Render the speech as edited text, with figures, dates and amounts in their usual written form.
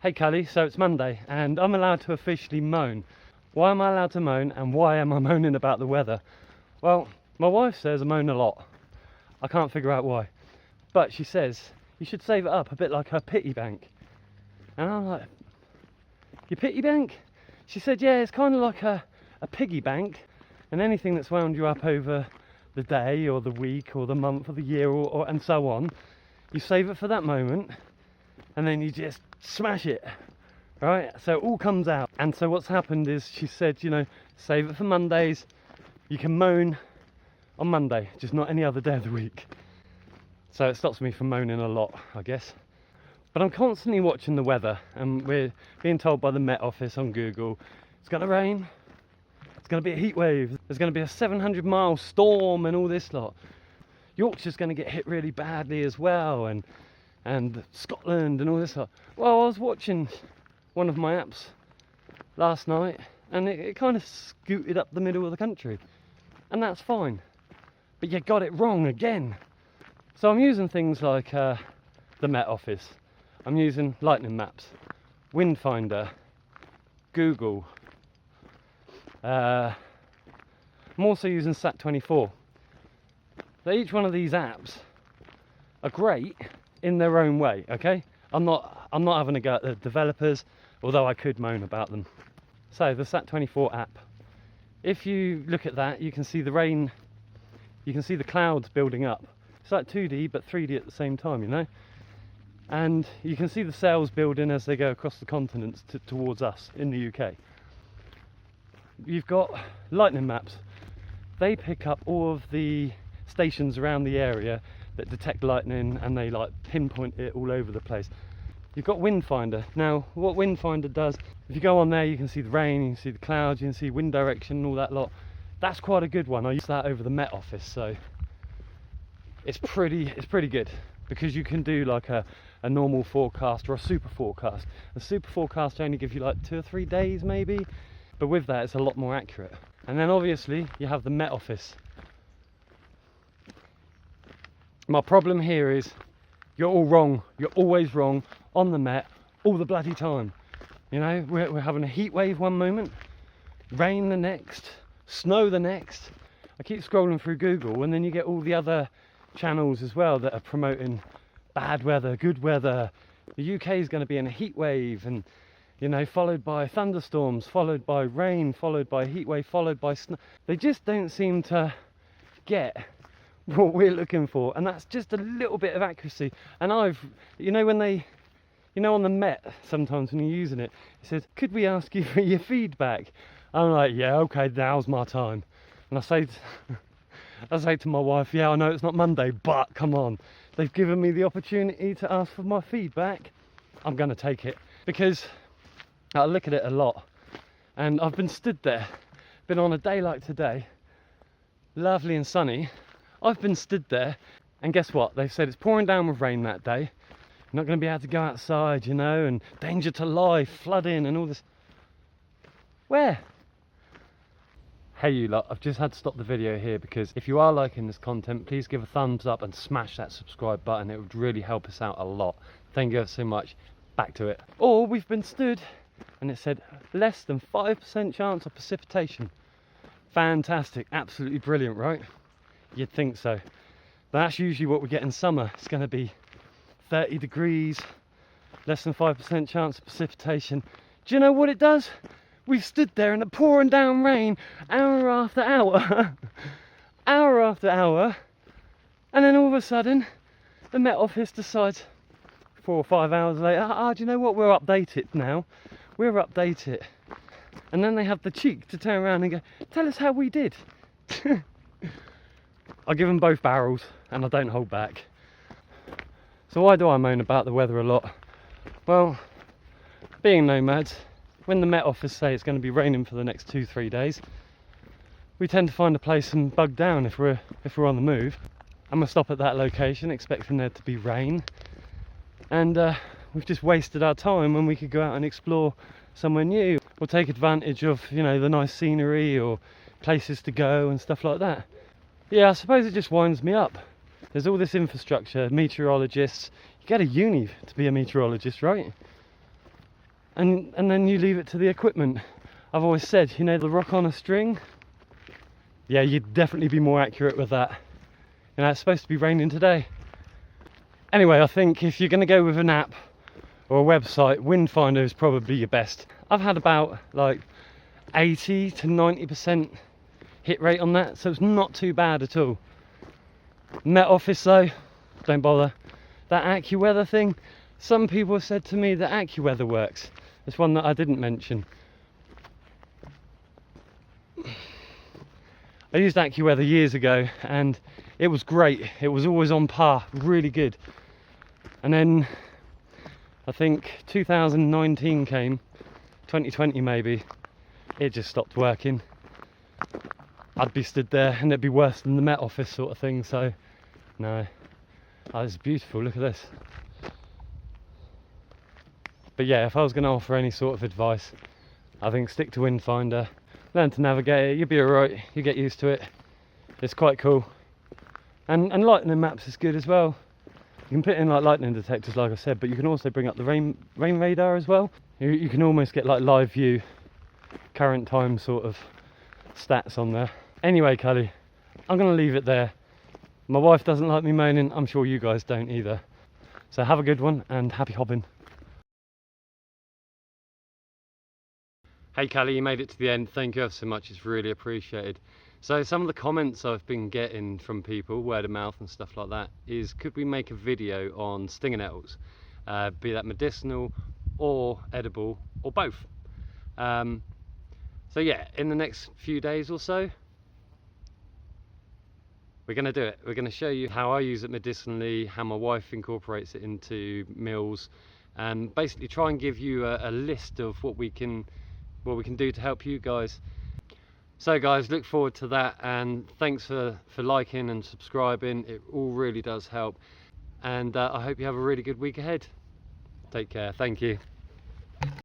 Hey Callie, so it's Monday and I'm allowed to officially moan. Why am I allowed to moan and why am I moaning about the weather? Well, my wife says I moan a lot. I can't figure out why. But she says you should save it up, a bit like her pity bank. And I'm like, your pity bank? She said, yeah, it's kind of like a piggy bank, and anything that's wound you up over the day or the week or the month or the year or and so on, you save it for that moment and then you just smash it, right? So it all comes out. And so what's happened is she said, you know, save it for Mondays. You can moan on Monday, just not any other day of the week. So it stops me from moaning a lot, I guess. But I'm constantly watching the weather, and we're being told by the Met Office on Google, it's going to rain, it's going to be a heat wave, there's going to be a 700-mile storm and all this lot. Yorkshire's going to get hit really badly as well, and Scotland and all this lot. Well, I was watching one of my apps last night, and it kind of scooted up the middle of the country, and that's fine. But you got it wrong again. So I'm using things like the Met Office. I'm using lightning maps, windfinder, Google. I'm also using Sat24. So each one of these apps are great in their own way, okay? I'm not having a go at the developers, although I could moan about them. So the Sat24 app, if you look at that, you can see the rain, you can see the clouds building up. It's like 2D but 3D at the same time, you know? And you can see the sails building as they go across the continents towards us in the UK. You've got lightning maps. They pick up all of the stations around the area that detect lightning, and they like pinpoint it all over the place. You've got windfinder. Now what windfinder does, if you go on there, you can see the rain, you can see the clouds, you can see wind direction and all that lot. That's quite a good one. I use that over the Met Office, so it's pretty good, because you can do like a normal forecast or a super forecast. A super forecast only gives you like 2 or 3 days maybe, but with that it's a lot more accurate. And then obviously you have the Met Office. My problem here is you're all wrong. You're always wrong on the Met all the bloody time. You know, we're having a heat wave one moment, rain the next, snow the next. I keep scrolling through Google and then you get all the other channels as well that are promoting bad weather, good weather. The UK is going to be in a heat wave, and you know, followed by thunderstorms, followed by rain, followed by heat wave, followed by snow. They just don't seem to get what we're looking for, and that's just a little bit of accuracy. And you know, when they, you know, on the Met, sometimes when you're using it, it says, could we ask you for your feedback? I'm like, yeah, okay, now's my time. And I say to my wife, yeah, I know it's not Monday, but come on, they've given me the opportunity to ask for my feedback. I'm going to take it, because I look at it a lot, and I've been stood there, been on a day like today, lovely and sunny. I've been stood there, and guess what? They've said it's pouring down with rain that day. You're not going to be able to go outside, you know, and danger to life, flooding and all this. Where? Hey you lot, I've just had to stop the video here, because if you are liking this content, please give a thumbs up and smash that subscribe button. It would really help us out a lot. Thank you so much. Back to it. Or we've been stood and it said less than 5% chance of precipitation. Fantastic, absolutely brilliant, right? You'd think so. But that's usually what we get in summer. It's going to be 30 degrees, less than 5% chance of precipitation. Do you know what it does? We've stood there in the pouring down rain hour after hour, hour after hour, and then all of a sudden the Met Office decides 4 or 5 hours later, do you know what, we'll update it now. We'll update it. And then they have the cheek to turn around and go, tell us how we did. I give them both barrels and I don't hold back. So why do I moan about the weather a lot? Well, being nomads, when the Met Office say it's going to be raining for the next 2-3 days, we tend to find a place and bug down if we're on the move. And we'll stop at that location expecting there to be rain. And we've just wasted our time when we could go out and explore somewhere new, or take advantage of, you know, the nice scenery or places to go and stuff like that. Yeah, I suppose it just winds me up. There's all this infrastructure, meteorologists. You go to uni to be a meteorologist, right? and then you leave it to the equipment. I've always said, you know, the rock on a string, yeah, you'd definitely be more accurate with that. You know, it's supposed to be raining today. Anyway, I think if you're going to go with an app or a website, Windfinder is probably your best. I've had about like 80 to 90% hit rate on that, so it's not too bad at all. Met Office though, don't bother. That AccuWeather thing, some people have said to me that AccuWeather works. It's one that I didn't mention. I used AccuWeather years ago and it was great. It was always on par, really good. And then I think 2019 came, 2020 maybe, it just stopped working. I'd be stood there and it'd be worse than the Met Office sort of thing, so no. Oh, it's beautiful, look at this. But yeah, if I was going to offer any sort of advice, I think stick to Windfinder, learn to navigate it, you'll be alright, you get used to it. It's quite cool. And lightning maps is good as well. You can put in like lightning detectors like I said, but you can also bring up the rain radar as well. You can almost get like live view, current time sort of stats on there. Anyway, Cully, I'm going to leave it there. My wife doesn't like me moaning, I'm sure you guys don't either. So have a good one and happy hobbing. Hey Callie, you made it to the end. Thank you ever so much, it's really appreciated. So some of the comments I've been getting from people, word of mouth and stuff like that, is could we make a video on stinger nettles? Be that medicinal or edible or both. So yeah, in the next few days or so, we're going to do it. We're going to show you how I use it medicinally, how my wife incorporates it into meals, and basically try and give you a list of what we can do to help you guys. So guys, look forward to that, and thanks for liking and subscribing. It all really does help, and I hope you have a really good week ahead. Take care. Thank you.